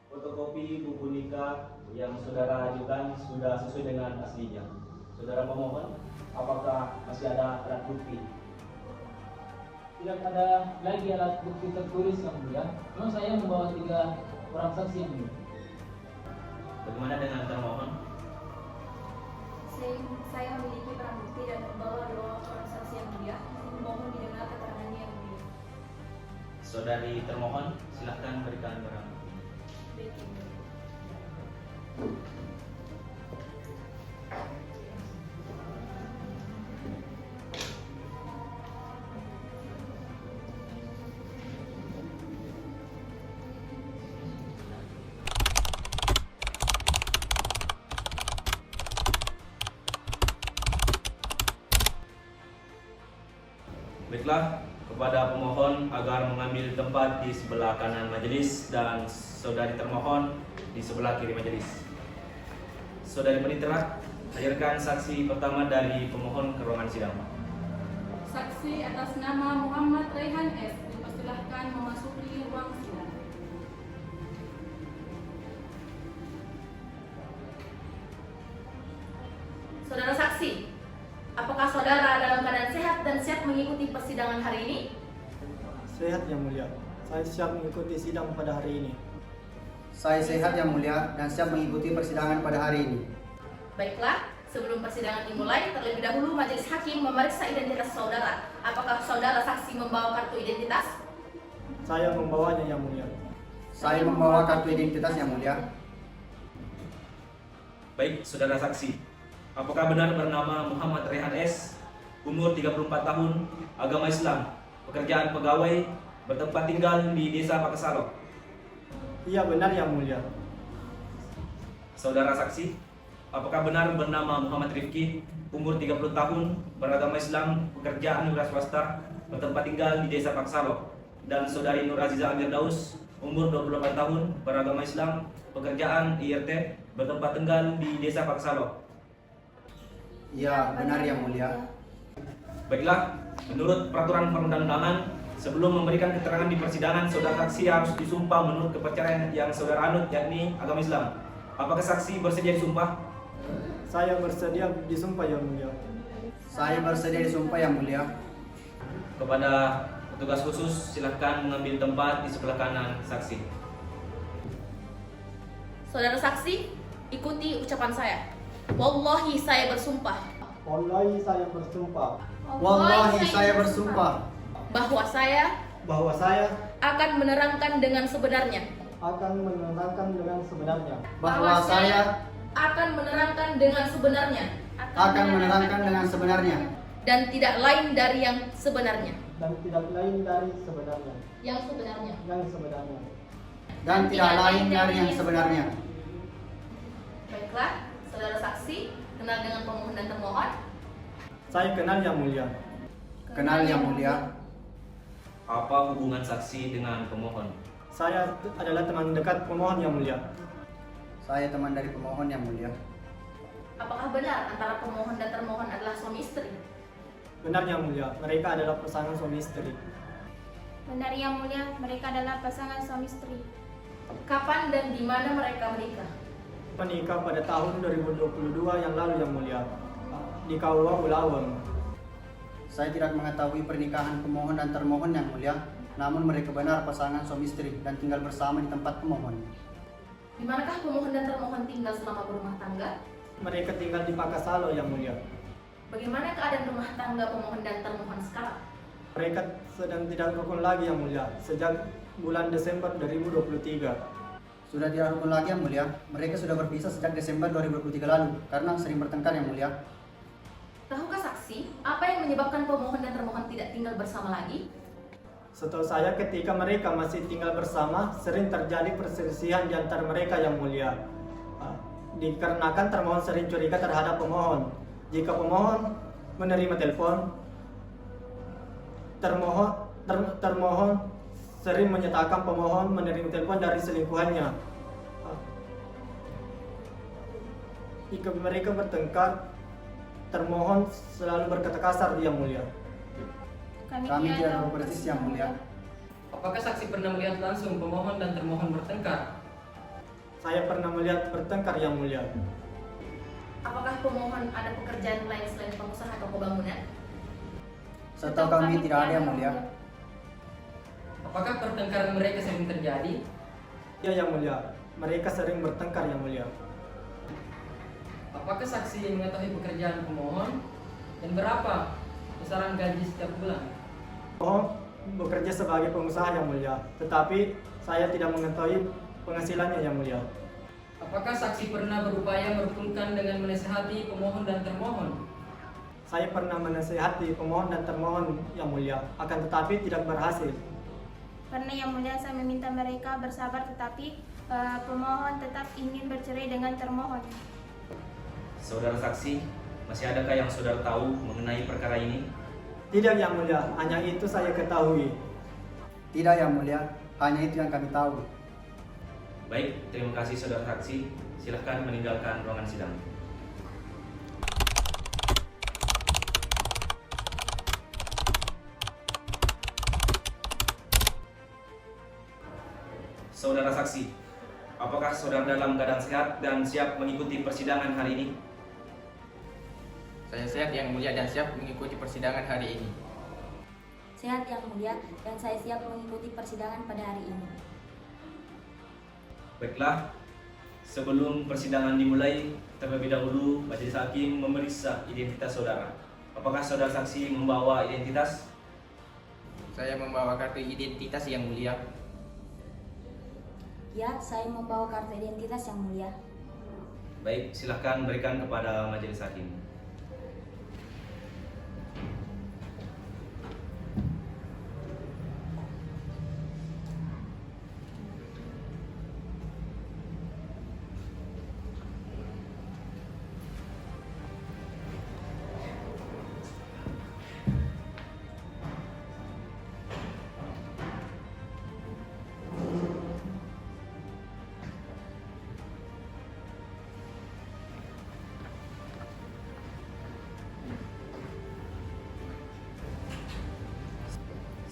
Fotokopi buku nikah yang saudara ajukan sudah sesuai dengan aslinya. Saudara pemohon, apakah masih ada alat bukti? Tidak ada lagi alat bukti tertulis yang mulia. Memang saya membawa 3 orang saksi yang mulia. Bagaimana dengan termohon? Saya memiliki barang bukti dan membawa 2 orang saksi yang mulia. Mohon didengar keterangannya yang mulia. Saudari termohon, silahkan berikan barang bukti. Baik yang mulia. Baiklah, kepada pemohon agar mengambil tempat di sebelah kanan majelis dan saudari termohon di sebelah kiri majelis. Saudari penitera, hadirkan saksi pertama dari pemohon ke ruangan sidang. Saksi atas nama Muhammad Rehan S. dipersilahkan memasuki ruang sidang. Saudara saksi, apakah saudara dalam keadaan sehat dan siap mengikuti persidangan hari ini? Sehat yang mulia, saya siap mengikuti sidang pada hari ini. Saya sehat yang mulia dan siap mengikuti persidangan pada hari ini. Baiklah, sebelum persidangan dimulai, terlebih dahulu majelis hakim memeriksa identitas saudara. Apakah saudara saksi membawa kartu identitas? Saya membawanya yang mulia. Saya membawa kartu identitas yang mulia. Baik, saudara saksi. Apakah benar bernama Muhammad Rehan S, umur 34 tahun, agama Islam, pekerjaan pegawai, bertempat tinggal di Desa Pakesalo? Iya benar yang mulia. Saudara saksi, apakah benar bernama Muhammad Rifki, umur 30 tahun, beragama Islam, pekerjaan wira swasta, bertempat tinggal di Desa Pakesalo? Dan saudari Nur Aziza Amir Daus, umur 28 tahun, beragama Islam, pekerjaan IRT, bertempat tinggal di Desa Paksalo. Ya, benar yang mulia. Baiklah, menurut peraturan perundang-undangan, sebelum memberikan keterangan di persidangan, saudara saksi harus disumpah menurut kepercayaan yang saudara anut, yakni agama Islam. Apakah saksi bersedia disumpah? Saya bersedia disumpah yang mulia. Saya bersedia disumpah yang mulia. Kepada petugas khusus, silakan mengambil tempat di sebelah kanan saksi. Saudara saksi, ikuti ucapan saya. Wallahi saya bersumpah Wallahi saya bersumpah Wallahi saya bersumpah bahwa saya bahwa saya akan menerangkan dengan sebenarnya akan menerangkan dengan sebenarnya bahwa saya akan menerangkan dengan sebenarnya akan menerangkan dengan sebenarnya dan tidak lain dari yang sebenarnya. dan tidak lain dari sebenarnya Yang sebenarnya. yang sebenarnya. dan tidak lain dari yang sebenarnya. Baiklah, saudara saksi, kenal dengan pemohon dan termohon. Saya kenal yang mulia. Kenal yang mulia. Apa hubungan saksi dengan pemohon? Saya adalah teman dekat pemohon yang mulia. Saya teman dari pemohon yang mulia. Apakah benar antara pemohon dan termohon adalah suami istri? Benar yang mulia, mereka adalah pasangan suami istri. Benar yang mulia, mereka adalah pasangan suami istri. Kapan dan di mana mereka menikah? Menikah pada tahun 2022 yang lalu yang mulia, di KUA Ulaweng. Saya tidak mengetahui pernikahan pemohon dan termohon yang mulia, namun mereka benar pasangan suami istri dan tinggal bersama di tempat pemohon. Di manakah pemohon dan termohon tinggal selama berumah tangga? Mereka tinggal di Pakasalo yang mulia. Bagaimana keadaan rumah tangga pemohon dan termohon sekarang? Mereka sedang tidak rukun lagi yang mulia sejak bulan Desember 2023. Sudah tidak rukun lagi yang mulia, mereka sudah berpisah sejak Desember 2023 lalu karena sering bertengkar yang mulia. Tahukah saksi apa yang menyebabkan pemohon dan termohon tidak tinggal bersama lagi? Setahu saya ketika mereka masih tinggal bersama sering terjadi perselisihan di antara mereka yang mulia. Dikarenakan termohon sering curiga terhadap pemohon. Jika pemohon menerima telepon, termohon sering menyatakan pemohon menerima telepon dari selingkuhannya. Jika mereka bertengkar, termohon selalu berkata kasar yang mulia. Kami tidak tahu persis yang mulia. Apakah saksi pernah melihat langsung pemohon dan termohon bertengkar? Saya pernah melihat bertengkar yang mulia. Apakah pemohon ada pekerjaan lain selain pengusaha atau bangunan? Setahu kami tidak ada yang mulia. Apakah pertengkaran mereka sering terjadi? Ya yang mulia, mereka sering bertengkar yang mulia. Apakah saksi mengetahui pekerjaan pemohon dan berapa besaran gaji setiap bulan? Pemohon bekerja sebagai pengusaha yang mulia, tetapi saya tidak mengetahui penghasilannya yang mulia. Apakah saksi pernah berupaya merukunkan dengan menasihati pemohon dan termohon? Saya pernah menasihati pemohon dan termohon yang mulia, akan tetapi tidak berhasil. Karena yang mulia saya meminta mereka bersabar, tetapi pemohon tetap ingin bercerai dengan termohon. Saudara saksi, masih adakah yang saudara tahu mengenai perkara ini? Tidak yang mulia, hanya itu saya ketahui. Tidak yang mulia, hanya itu yang kami tahu. Baik, terima kasih saudara saksi. Silahkan meninggalkan ruangan sidang. Saudara saksi, apakah saudara dalam keadaan sehat dan siap mengikuti persidangan hari ini? Saya sehat yang mulia dan siap mengikuti persidangan hari ini. Sehat yang mulia, dan saya siap mengikuti persidangan pada hari ini. Baiklah, sebelum persidangan dimulai, terlebih dahulu majelis hakim memeriksa identitas saudara. Apakah saudara saksi membawa identitas? Saya membawa kartu identitas yang mulia. Ya, saya membawa kartu identitas yang mulia. Baik, silahkan berikan kepada majelis hakim.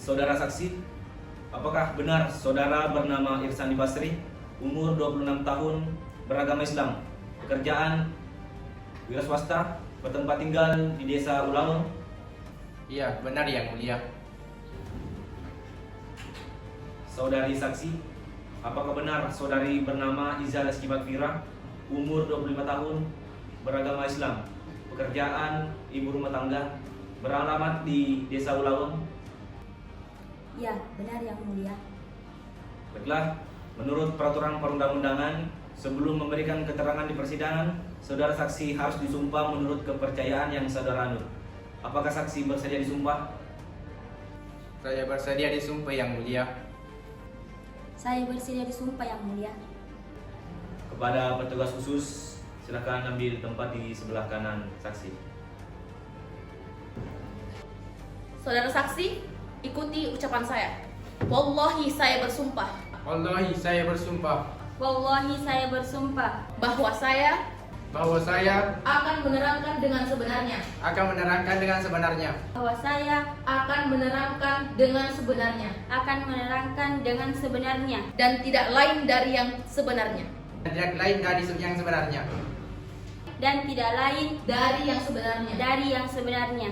Saudara saksi, apakah benar saudara bernama Irsandi Basri, umur 26 tahun, beragama Islam, pekerjaan wira swasta, bertempat tinggal di Desa Ulaweng? Iya, benar yang mulia. Saudari saksi, apakah benar saudari bernama Iza Leski Bakfira, umur 25 tahun, beragama Islam, pekerjaan ibu rumah tangga, beralamat di Desa Ulaweng? Ya, benar yang mulia. Baiklah, menurut peraturan perundang-undangan, sebelum memberikan keterangan di persidangan, saudara saksi harus disumpah menurut kepercayaan yang saudara anut. Apakah saksi bersedia disumpah? Saya bersedia disumpah yang mulia. Saya bersedia disumpah yang mulia. Kepada petugas khusus, silakan ambil tempat di sebelah kanan saksi. Saudara saksi, ikuti ucapan saya. Wallahi saya bersumpah. Wallahi saya bersumpah Wallahi saya bersumpah Bahwa saya bahwa saya akan menerangkan dengan sebenarnya. akan menerangkan dengan sebenarnya bahwa saya Akan menerangkan dengan sebenarnya. akan menerangkan dengan sebenarnya Dan tidak lain dari yang sebenarnya. dan tidak lain dari yang sebenarnya. dan tidak lain Dari yang sebenarnya. dari yang sebenarnya.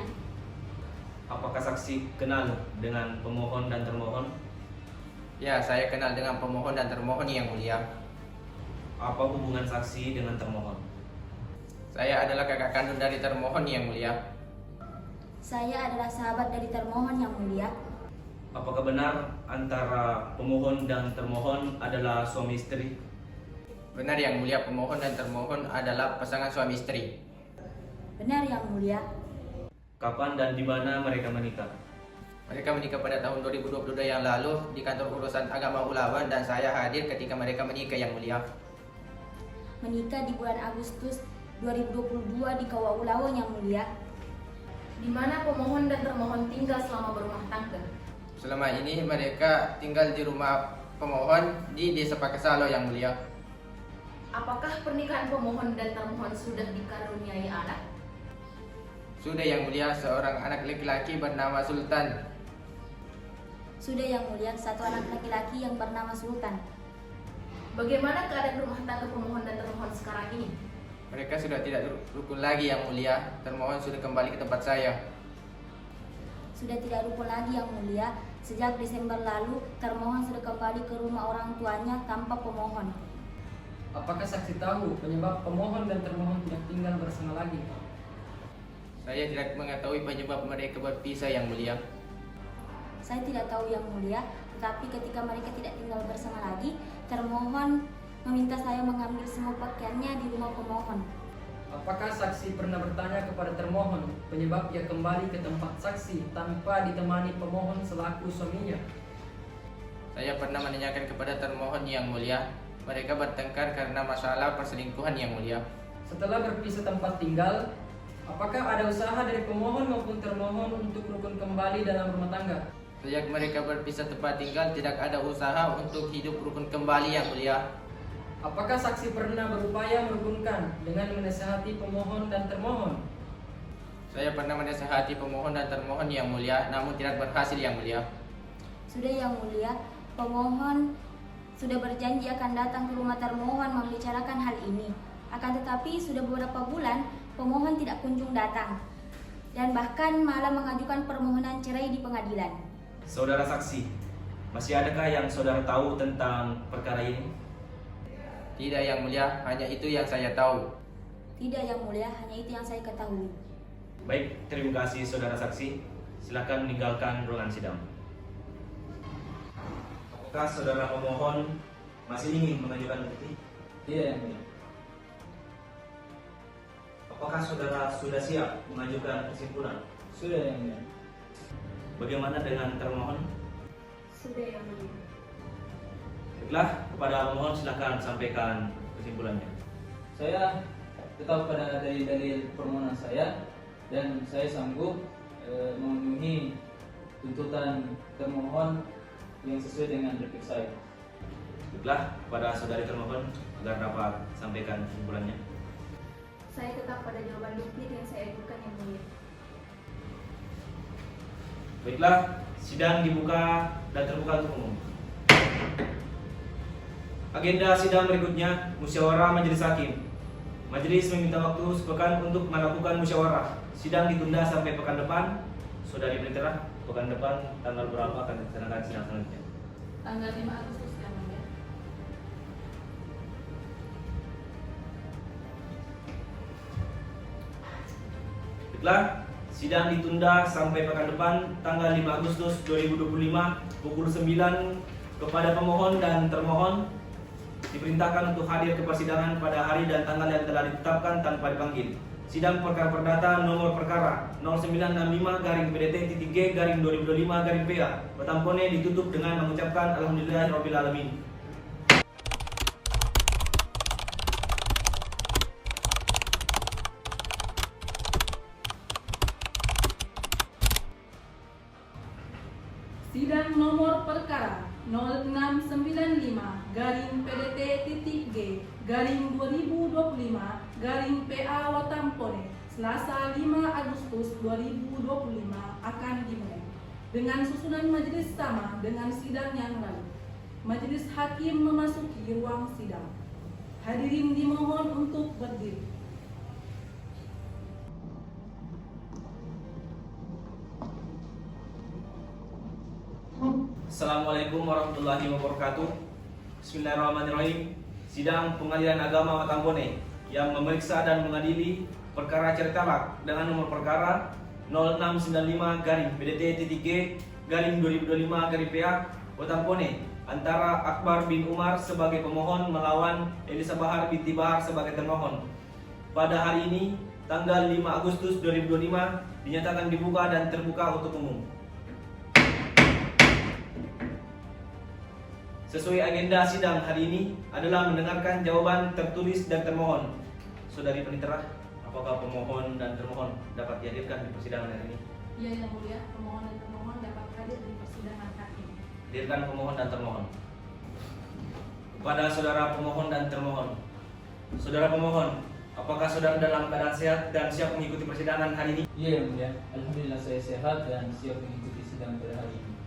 Apakah saksi kenal dengan pemohon dan termohon? Ya, saya kenal dengan pemohon dan termohon yang mulia. Apa hubungan saksi dengan termohon? Saya adalah kakak kandung dari termohon yang mulia. Saya adalah sahabat dari termohon yang mulia. Apakah benar antara pemohon dan termohon adalah suami istri? Benar yang mulia, pemohon dan termohon adalah pasangan suami istri. Benar yang mulia. Kapan dan di mana mereka menikah? Mereka menikah pada tahun 2022 yang lalu di kantor urusan agama Ulaweng dan saya hadir ketika mereka menikah yang mulia. Menikah di bulan Agustus 2022 di Kawah Ulaweng yang mulia. Di mana pemohon dan termohon tinggal selama berumah tangga. Selama ini mereka tinggal di rumah pemohon di Desa Pakesalo yang mulia. Apakah pernikahan pemohon dan termohon sudah dikaruniai anak? Sudah yang mulia, seorang anak laki-laki bernama Sultan. Sudah yang mulia, satu anak laki-laki yang bernama Sultan. Bagaimana keadaan rumah tangga pemohon dan termohon sekarang ini? Mereka sudah tidak rukun lagi yang mulia. Termohon sudah kembali ke tempat saya. Sudah tidak rukun lagi yang mulia. Sejak Desember lalu, termohon sudah kembali ke rumah orang tuanya tanpa pemohon. Apakah saksi tahu penyebab pemohon dan termohon tidak tinggal bersama lagi? Saya tidak mengetahui penyebab mereka berpisah yang mulia. Saya tidak tahu yang mulia, tetapi ketika mereka tidak tinggal bersama lagi, termohon meminta saya mengambil semua pakaiannya di rumah pemohon. Apakah saksi pernah bertanya kepada termohon penyebab ia kembali ke tempat saksi tanpa ditemani pemohon selaku suaminya? Saya pernah menanyakan kepada termohon yang mulia. Mereka bertengkar karena masalah perselingkuhan yang mulia. Setelah berpisah tempat tinggal, apakah ada usaha dari pemohon maupun termohon untuk rukun kembali dalam rumah tangga? Sejak mereka berpisah tempat tinggal, tidak ada usaha untuk hidup rukun kembali yang mulia. Apakah saksi pernah berupaya merukunkan dengan menasihati pemohon dan termohon? Saya pernah menasihati pemohon dan termohon yang mulia, namun tidak berhasil yang mulia. Sudah yang mulia, pemohon sudah berjanji akan datang ke rumah termohon membicarakan hal ini. Akan tetapi sudah beberapa bulan pemohon tidak kunjung datang dan bahkan malah mengajukan permohonan cerai di pengadilan. Saudara saksi, masih adakah yang saudara tahu tentang perkara ini? Tidak yang mulia, hanya itu yang saya tahu. Tidak yang mulia, hanya itu yang saya ketahui. Baik, terima kasih saudara saksi. Silakan meninggalkan ruangan sidang. Apakah saudara pemohon masih ingin mengajukan bukti? Tidak yang mulia. Apakah saudara sudah siap mengajukan kesimpulan? Sudah yang mulia. Bagaimana dengan termohon? Sudah yang mulia. Baiklah, kepada pemohon silakan sampaikan kesimpulannya. Saya tetap pada dalil permohonan saya dan saya sanggup memenuhi tuntutan termohon yang sesuai dengan replik saya. Baiklah, kepada saudari termohon agar dapat sampaikan kesimpulannya. Saya tetap pada jawaban duplik yang saya ajukan yang mulia. Baiklah, Sidang dibuka dan terbuka untuk umum. Agenda sidang berikutnya, musyawarah majelis hakim. Majelis meminta waktu sepekan untuk melakukan musyawarah. Sidang ditunda sampai pekan depan. Saudari Penitera, pekan depan tanggal berapa akan dilaksanakan sidang selanjutnya? Tanggal 5 Agustus yang mulia. Baiklah, sidang ditunda sampai pekan depan tanggal 5 Agustus 2025 pukul 9. Kepada pemohon dan termohon diperintahkan untuk hadir ke persidangan pada hari dan tanggal yang telah ditetapkan tanpa dipanggil. Sidang perkara perdata nomor perkara 0965-PDT-G-2025-PA Petampone ditutup dengan mengucapkan Alhamdulillahirabbil alamin. Sidang nomor perkara 0695-G-PDT-G-2025-PA Watampone Selasa 5 Agustus 2025 akan dimulai dengan susunan majelis sama dengan sidang yang lalu. Majelis hakim memasuki ruang sidang. Hadirin dimohon untuk berdiri. Assalamualaikum warahmatullahi wabarakatuh. Bismillahirrahmanirrahim. Sidang Pengadilan Agama Watampone yang memeriksa dan mengadili perkara cerai talak dengan nomor perkara 0695-PDT-G-2025-PA Watampone antara Akbar bin Umar sebagai pemohon melawan Elisa Bahar binti Bahar sebagai termohon. Pada hari ini, tanggal 5 Agustus 2025 dinyatakan dibuka dan terbuka untuk umum. Sesuai agenda sidang hari ini adalah mendengarkan jawaban tertulis dan termohon. Saudari Penitera, apakah pemohon dan termohon dapat dihadirkan di persidangan hari ini? Ya, yang mulia, pemohon dan termohon dapat hadir di persidangan hakim. Hadirkan pemohon dan termohon. Kepada saudara pemohon dan termohon. Saudara pemohon, apakah saudara dalam keadaan sehat dan siap mengikuti persidangan hari ini? Iya, yang mulia. Alhamdulillah saya sehat dan siap mengikuti sidang pada hari ini.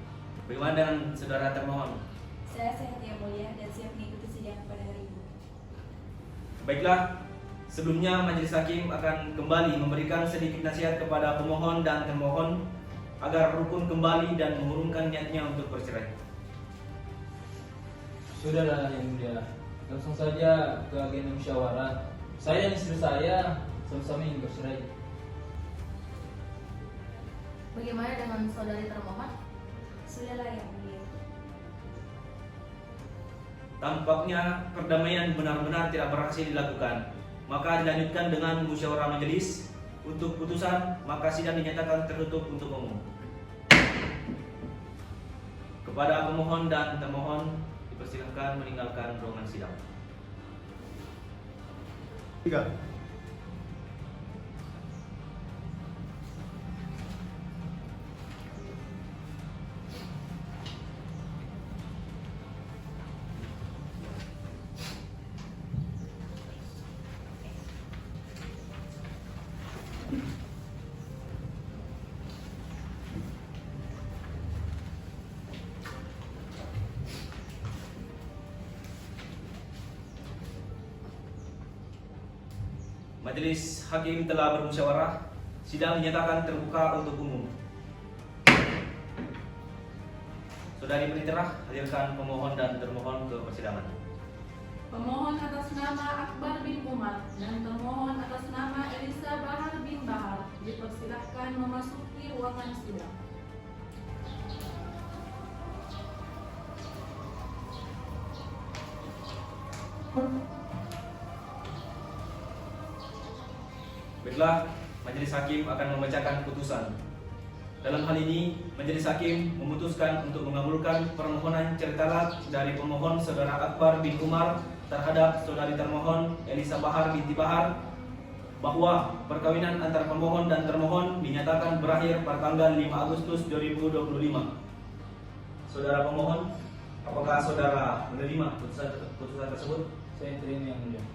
Bagaimana dengan saudara termohon? Saya sehat yang mulia dan siap mengikuti sidang pada hari ini. Baiklah, sebelumnya majelis hakim akan kembali memberikan sedikit nasihat kepada pemohon dan termohon agar rukun kembali dan mengurungkan niatnya untuk bercerai. Saudara yang mulia, langsung saja ke agenda musyawarah. Saya dan istri saya sama-sama ingin bercerai. Bagaimana dengan saudari termohon? Sudahlah yang mulia. Tampaknya perdamaian benar-benar tidak berhasil dilakukan. Maka dilanjutkan dengan musyawarah majelis. Untuk putusan, maka sidang dinyatakan tertutup untuk umum. Kepada pemohon dan termohon dipersilakan meninggalkan ruangan sidang. 3. Majelis hakim telah bermusyawarah. Sidang dinyatakan terbuka untuk umum. Saudari Penitera, hadirkan pemohon dan termohon ke persidangan. Pemohon atas nama Akbar bin Umar dan termohon atas nama Elisa Bahar bin Bahar dipersilahkan memasuki ruangan sidang. Baiklah, majelis hakim akan membacakan putusan. Dalam hal ini, majelis hakim memutuskan untuk mengabulkan permohonan cerai talak dari pemohon saudara Akbar bin Umar terhadap saudari termohon Elisa Bahar binti Bahar bahwa perkawinan antara pemohon dan termohon dinyatakan berakhir pada tanggal 5 Agustus 2025. Saudara pemohon, apakah saudara menerima putusan tersebut? Saya terima yang mulia.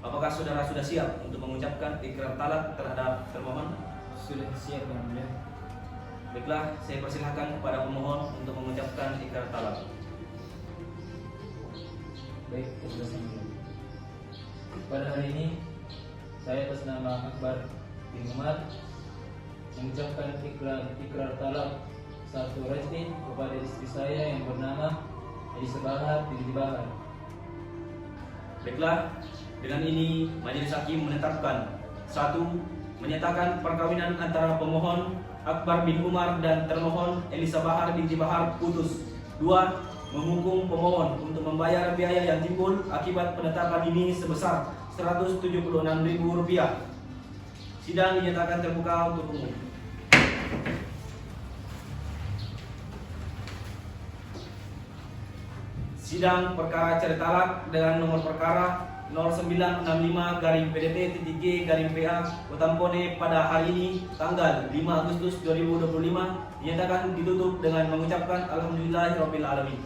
Apakah saudara sudah siap untuk mengucapkan ikrar talak terhadap termohon? Sudah siap yang mulia. Baiklah, saya persilahkan kepada pemohon untuk mengucapkan ikrar talak. Baik, sudah sampai. Pada hari ini, saya atas nama Akbar bin Umar mengucapkan ikrar talak satu resti kepada istri saya yang bernama Elisa Bahar binti Bahar. Baiklah, dengan ini majelis hakim menetapkan: 1. Menyatakan perkawinan antara pemohon Akbar bin Umar dan termohon Elisa Bahar binti Bahar putus. 2. Menghukum pemohon untuk membayar biaya yang timbul akibat penetapan ini sebesar Rp176.000. Sidang dinyatakan terbuka untuk umum. Sidang perkara cerai talak dengan nomor perkara 0965-PDT-G-PA Kotampone pada hari ini tanggal 5 Agustus 2025 dinyatakan ditutup dengan mengucapkan alhamdulillahirabbil alamin.